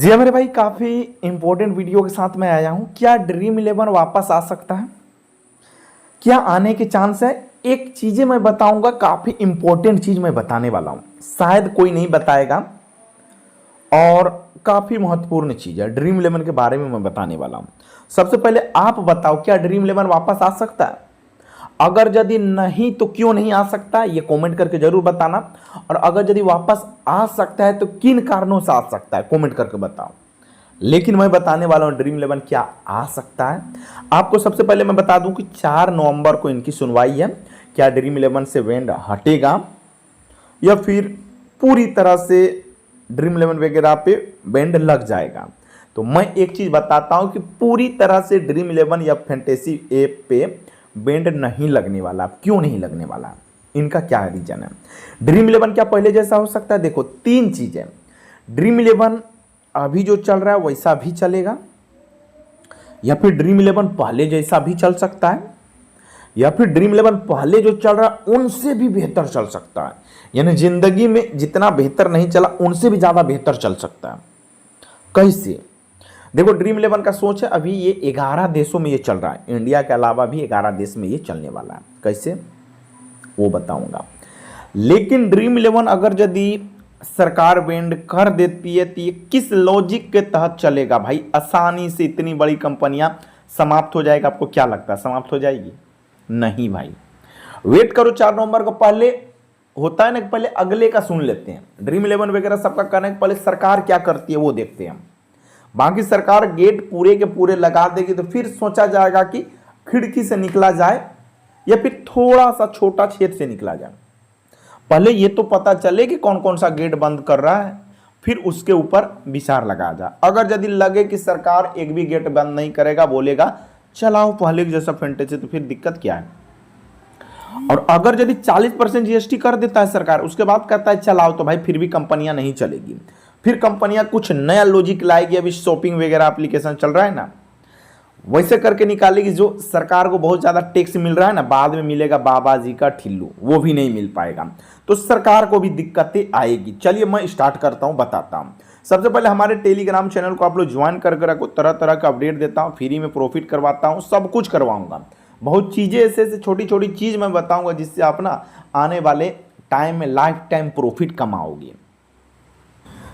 जी हाँ मेरे भाई, काफ़ी इंपॉर्टेंट वीडियो के साथ मैं आया हूँ। क्या ड्रीम इलेवन वापस आ सकता है? क्या आने के चांस है? एक चीज़ें मैं बताऊंगा, काफ़ी इंपॉर्टेंट चीज़ मैं बताने वाला हूँ, शायद कोई नहीं बताएगा और काफ़ी महत्वपूर्ण चीज़ है। ड्रीम इलेवन के बारे में मैं बताने वाला हूँ। सबसे पहले आप बताओ, क्या ड्रीम इलेवन वापस आ सकता है? अगर यदि नहीं तो क्यों नहीं आ सकता, ये कमेंट करके जरूर बताना। और अगर यदि वापस आ सकता है तो किन कारणों से आ सकता है, कमेंट करके बताओ। लेकिन मैं बताने वाला हूं ड्रीम इलेवन क्या आ सकता है। आपको सबसे पहले मैं बता दूं कि 4 नवंबर को इनकी सुनवाई है। क्या ड्रीम इलेवन से वेंड हटेगा या फिर पूरी तरह से ड्रीम इलेवन वगैरह पे बैंड लग जाएगा? तो मैं एक चीज बताता हूं कि पूरी तरह से ड्रीम इलेवन या फैंटेसी ऐप पे बैंड नहीं लगने वाला। क्यों नहीं लगने वाला, इनका क्या रीजन है? ड्रीम इलेवन क्या पहले जैसा हो सकता है? देखो, 3 चीजें। ड्रीम इलेवन अभी जो चल रहा है वैसा भी चलेगा, या फिर ड्रीम इलेवन पहले जैसा भी चल सकता है, या फिर ड्रीम इलेवन पहले जो चल रहा है उनसे भी बेहतर चल सकता है। यानी जिंदगी में जितना बेहतर नहीं चला उनसे भी ज्यादा बेहतर चल सकता है। कैसे? देखो, ड्रीम इलेवन का सोच है, अभी ये 11 देशों में ये चल रहा है, इंडिया के अलावा भी 11 देश में ये चलने वाला है। कैसे, वो बताऊंगा। लेकिन ड्रीम इलेवन अगर यदि सरकार बैंड कर देती है तो ये किस लॉजिक के तहत चलेगा भाई? आसानी से इतनी बड़ी कंपनियां समाप्त हो जाएगा? आपको क्या लगता है समाप्त हो जाएगी? नहीं भाई, वेट करो 4 नवंबर को। पहले होता है ना, पहले अगले का सुन लेते हैं। ड्रीम इलेवन वगैरह सबका करने के पहले सरकार क्या करती है वो देखते हैं। बाकी सरकार गेट पूरे के पूरे लगा देगी तो फिर सोचा जाएगा कि खिड़की से निकला जाए या फिर थोड़ा सा छोटा छेद से निकला जाए। पहले ये तो पता चले कि कौन कौन सा गेट बंद कर रहा है, फिर उसके ऊपर विचार लगा जा। अगर यदि लगे कि सरकार एक भी गेट बंद नहीं करेगा, बोलेगा चलाओ पहले जैसा फेंटेसे, तो फिर दिक्कत क्या है? और अगर यदि 40% जीएसटी कर देता है सरकार, उसके बाद कहता है चलाओ, तो भाई फिर भी कंपनियां नहीं चलेगी। फिर कंपनियां कुछ नया लॉजिक लाएगी। अभी शॉपिंग वगैरह एप्लीकेशन चल रहा है ना, वैसे करके निकालेगी। जो सरकार को बहुत ज्यादा टैक्स मिल रहा है ना, बाद में मिलेगा बाबा जी का ठिल्लू, वो भी नहीं मिल पाएगा, तो सरकार को भी दिक्कतें आएगी। चलिए मैं स्टार्ट करता हूं, बताता हूं। सबसे पहले हमारे टेलीग्राम चैनल को आप लोग ज्वाइन करके रखो, तरह तरह का अपडेट देता हूं, फ्री में प्रॉफिट करवाता हूं, सब कुछ करवाऊंगा। बहुत चीजें ऐसे छोटी छोटी चीज मैं बताऊंगा जिससे आप ना आने वाले टाइम में लाइफ टाइम प्रॉफिट कमाओगे।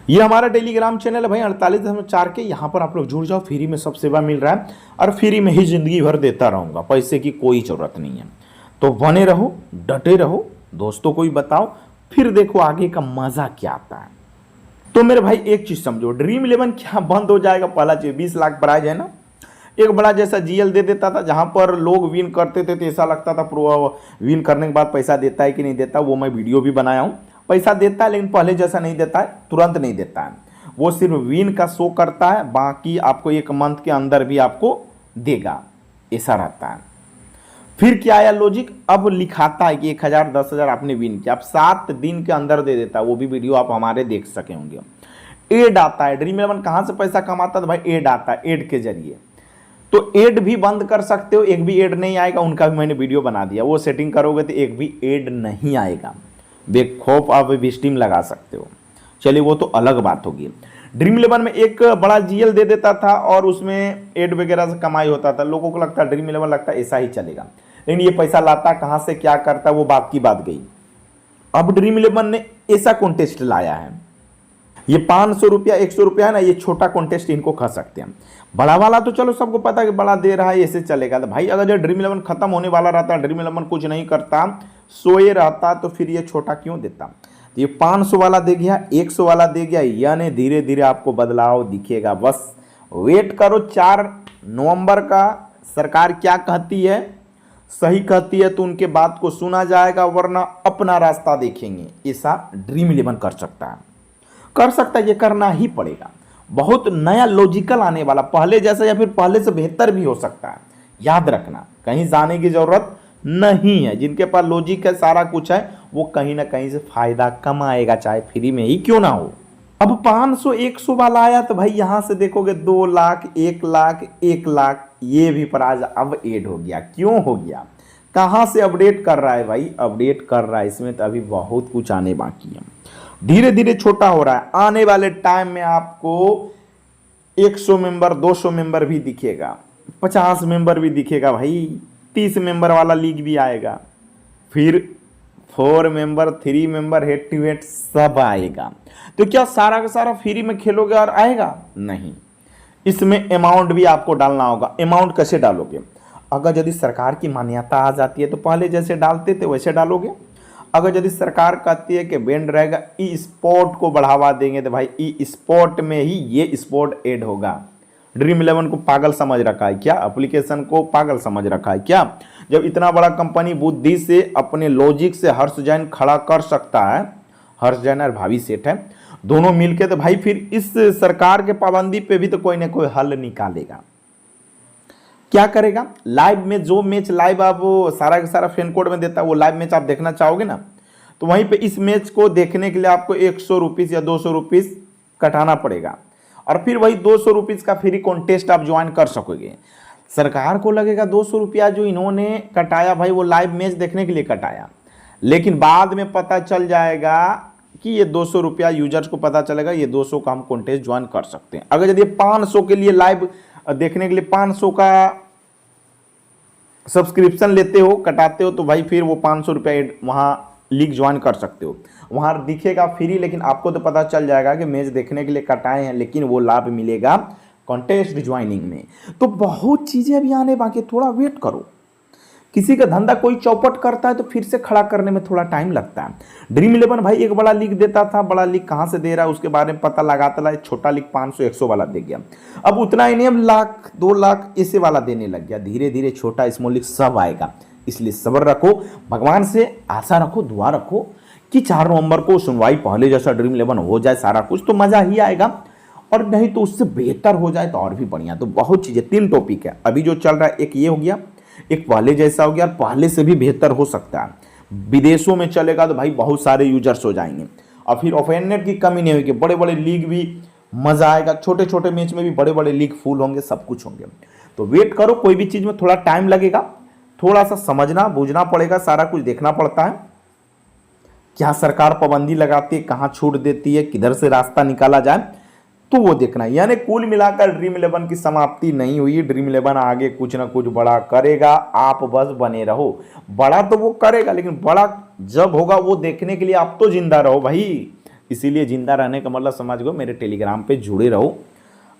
ये हमारा टेलीग्राम चैनल है भाई 48.4 के, यहाँ पर आप लोग जुड़ जाओ, फ्री में सब सेवा मिल रहा है और फ्री में ही जिंदगी भर देता रहूंगा, पैसे की कोई जरूरत नहीं है। तो बने रहो, डटे रहो, दोस्तों को भी बताओ, फिर देखो आगे का मजा क्या आता है। तो मेरे भाई एक चीज समझो, ड्रीम इलेवन क्या बंद हो जाएगा? पहला चीज 20 लाख प्राइज है ना, एक बड़ा जैसा जीएल दे देता था, जहां पर लोग विन करते थे तो ऐसा लगता था विन करने के बाद पैसा देता है कि नहीं देता, वो मैं वीडियो भी बनाया हूं। पैसा देता है लेकिन पहले जैसा नहीं देता है, तुरंत नहीं देता है, वो सिर्फ विन का शो करता है, बाकी आपको 1 मंथ के अंदर भी आपको देगा, ऐसा रहता है। फिर क्या आया लॉजिक? अब लिखाता है कि 1000 10,000 आपने विन किया, अब 7 दिन के अंदर दे देता है। वो भी वीडियो आप हमारे देख सके होंगे। एड आता है, ड्रीम इलेवन कहां से पैसा कमाता है? तो भाई एड आता है, एड के जरिए। तो एड भी बंद कर सकते हो, एक भी एड नहीं आएगा, उनका भी मैंने वीडियो बना दिया। वो सेटिंग करोगे तो एक भी एड नहीं आएगा, बेखौफ आप स्टीम लगा सकते हो। चलिए वो तो अलग बात होगी। ड्रीम इलेवन में एक बड़ा जीएल दे देता था और उसमें एड वगैरह से कमाई होता था, लोगों को लगता है ड्रीम इलेवन लगता है ऐसा ही चलेगा, लेकिन ये पैसा लाता कहां से, क्या करता, वो बात की बात गई। अब ड्रीम इलेवन ने ऐसा कॉन्टेस्ट लाया है, ये 500 रुपया 100 रुपया है ना, ये छोटा कॉन्टेस्ट इनको खा सकते हैं। बड़ा वाला तो चलो सबको पता है कि बड़ा दे रहा है, ऐसे चलेगा। तो भाई अगर जो ड्रीम इलेवन खत्म होने वाला रहता, ड्रीम इलेवन कुछ नहीं करता, सोए रहता, तो फिर ये छोटा क्यों देता? ये 500 वाला दे गया, 100 वाला दे गया, यानी धीरे धीरे आपको बदलाव दिखेगा। बस वेट करो 4 नवंबर का। सरकार क्या कहती है, सही कहती है तो उनके बात को सुना जाएगा, वरना अपना रास्ता देखेंगे। ऐसा ड्रीम इलेवन कर सकता है, कर सकता है, ये करना ही पड़ेगा। बहुत नया लॉजिकल आने वाला, पहले जैसा या फिर पहले से बेहतर भी हो सकता है। याद रखना, कहीं जाने की जरूरत नहीं है। जिनके पास लॉजिक है, सारा कुछ है, वो कहीं ना कहीं से फायदा कमाएगा, चाहे फ्री में ही क्यों ना हो। अब 500 100 वाला आया तो भाई यहां से देखोगे 2 लाख 1 लाख 1 लाख, ये भी प्राइज अब ऐड हो गया। क्यों हो गया? कहां से अपडेट कर रहा है भाई? अपडेट कर रहा है, इसमें तो अभी बहुत कुछ आने बाकी है, धीरे धीरे छोटा हो रहा है। आने वाले टाइम में आपको 100 मेंबर 200 मेंबर भी दिखेगा, 50 मेंबर भी दिखेगा भाई, 30 मेंबर वाला लीग भी आएगा, फिर 4 member 3 member head to head सब आएगा। तो क्या सारा का सारा फ्री में खेलोगे और आएगा? नहीं, इसमें अमाउंट भी आपको डालना होगा। अमाउंट कैसे डालोगे? अगर यदि सरकार की मान्यता आ जाती है तो पहले जैसे डालते थे वैसे डालोगे। अगर यदि सरकार कहती है कि बैंड रहेगा, ई स्पोर्ट को बढ़ावा देंगे, तो भाई ई स्पोर्ट में ही ये स्पोर्ट ऐड होगा। ड्रीम 11 को पागल समझ रखा है क्या? एप्लीकेशन को पागल समझ रखा है क्या? जब इतना बड़ा कंपनी बुद्धि से अपने लॉजिक से हर्ष जैन खड़ा कर सकता है, हर्ष जैन और भावी सेठ है दोनों मिलके, तो भाई फिर इस सरकार के पाबंदी पे भी तो कोई ना कोई हल निकालेगा। क्या करेगा? लाइव में जो मैच लाइव आप सारा का सारा फैन कोड में देता है, वो लाइव मैच आप देखना चाहोगे ना, तो वहीं पे इस मैच को देखने के लिए आपको 100 रुपीज़ या 200 रुपीज़ कटाना पड़ेगा, और फिर वही 200 रुपीज़ का फ्री कॉन्टेस्ट आप ज्वाइन कर सकोगे। सरकार को लगेगा 200 रुपया जो इन्होंने कटाया भाई वो लाइव मैच देखने के लिए कटाया, लेकिन बाद में पता चल जाएगा कि ये 200 रुपया, यूजर्स को पता चलेगा ये 200 का हम कॉन्टेस्ट ज्वाइन कर सकते हैं। अगर यदि 500 के लिए लाइव देखने के लिए 500 का सब्सक्रिप्शन लेते हो, कटाते हो, तो भाई फिर वो 500 रुपया वहाँ लीग ज्वाइन कर सकते हो, वहाँ दिखेगा फ्री, लेकिन आपको तो पता चल जाएगा कि मैच देखने के लिए कटाए हैं, लेकिन वो लाभ मिलेगा कॉन्टेस्ट ज्वाइनिंग में। तो बहुत चीज़ें अभी आने बाकी, थोड़ा वेट करो। किसी का धंधा कोई चौपट करता है तो फिर से खड़ा करने में थोड़ा टाइम लगता है। ड्रीम 11 भाई एक बड़ा लीग देता था, बड़ा लीग कहाँ से दे रहा है उसके बारे में पता लगाता रहा, छोटा लीग 500-100 वाला दे गया। अब उतना ही नहीं, अब लाख 2 लाख ऐसे वाला देने लग गया। धीरे धीरे छोटा स्मॉल लीग सब आएगा, इसलिए सब्र रखो, भगवान से आशा रखो, दुआ रखो कि 4 नवंबर को सुनवाई पहले जैसा ड्रीम 11 हो जाए, सारा कुछ तो मजा ही आएगा, और नहीं तो उससे बेहतर हो जाए तो और भी बढ़िया। तो बहुत चीज़ें, 3 टॉपिक है अभी जो चल रहा है, एक ये हो गया, एक पहले जैसा हो गया, पहले से भी बेहतर हो सकता है। विदेशों में चलेगा तो भाई बहुत सारे यूजर्स हो जाएंगे, और फिर ऑफेंडेड की कमी नहीं होगी, बड़े बड़े लीग भी मजा आएगा, छोटे छोटे मैच में भी बड़े बड़े लीग फुल होंगे, सब कुछ होंगे। तो वेट करो, कोई भी चीज़ में थोड़ा टाइम लगेगा, थोड़ा सा समझना बूझना पड़ेगा, सारा कुछ देखना पड़ता है, क्या सरकार पाबंदी लगाती है, कहाँ छूट देती है, किधर से रास्ता निकाला जाए, तो वो देखना है। यानी कुल मिलाकर ड्रीम 11 की समाप्ति नहीं हुई। ड्रीम 11 आगे कुछ ना कुछ बड़ा करेगा, आप बस बने रहो। बड़ा तो वो करेगा, लेकिन बड़ा जब होगा वो देखने के लिए आप तो जिंदा रहो भाई। इसीलिए जिंदा रहने का मतलब समझ गो, मेरे टेलीग्राम पे जुड़े रहो,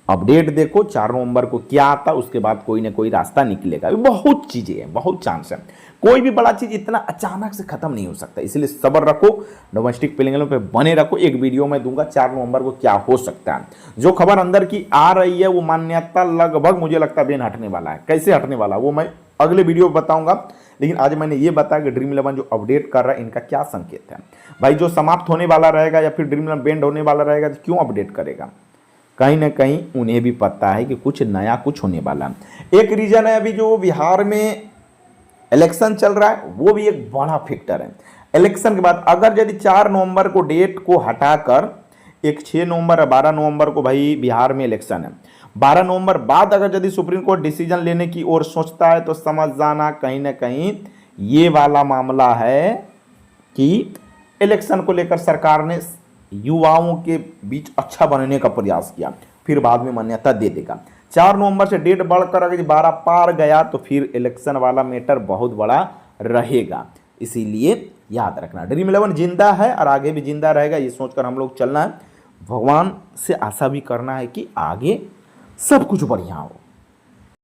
अपडेट देखो, 4 नवंबर को क्या आता, उसके बाद कोई ना कोई रास्ता निकलेगा। बहुत चीज़ें हैं, बहुत चांस है, कोई भी बड़ा चीज़ इतना अचानक से खत्म नहीं हो सकता, इसलिए सब्र रखो, डोमेस्टिक प्लेइंग पे बने रखो। एक वीडियो में दूंगा 4 नवंबर को क्या हो सकता है। जो खबर अंदर की आ रही है वो मान्यता लगभग मुझे लगता है बेन हटने वाला है। कैसे हटने वाला वो मैं अगले वीडियो में बताऊंगा, लेकिन आज मैंने ये बताया कि ड्रीम 11 जो अपडेट कर रहा है इनका क्या संकेत है। भाई जो समाप्त होने वाला रहेगा या फिर ड्रीम 11 बैंड होने वाला रहेगा तो क्यों अपडेट करेगा? कहीं ना कहीं उन्हें भी पता है कि कुछ नया कुछ होने वाला है। एक रीजन है अभी जो बिहार में इलेक्शन चल रहा है, वो भी एक बड़ा फैक्टर है। इलेक्शन के बाद अगर यदि 4 नवंबर को डेट को हटाकर एक 6 नवंबर या 12 नवंबर को भाई बिहार में इलेक्शन है, 12 नवंबर बाद अगर यदि सुप्रीम कोर्ट डिसीजन लेने की ओर सोचता है तो समझ जाना कहीं ना कहीं ये वाला मामला है कि इलेक्शन को लेकर सरकार ने युवाओं के बीच अच्छा बनने का प्रयास किया, फिर बाद में मान्यता दे देगा। 4 नवंबर से डेट बढ़कर अगर 12 पार गया तो फिर इलेक्शन वाला मैटर बहुत बड़ा रहेगा। इसीलिए याद रखना ड्रीम 11 जिंदा है और आगे भी जिंदा रहेगा, ये सोचकर हम लोग चलना है। भगवान से आशा भी करना है कि आगे सब कुछ बढ़िया हो।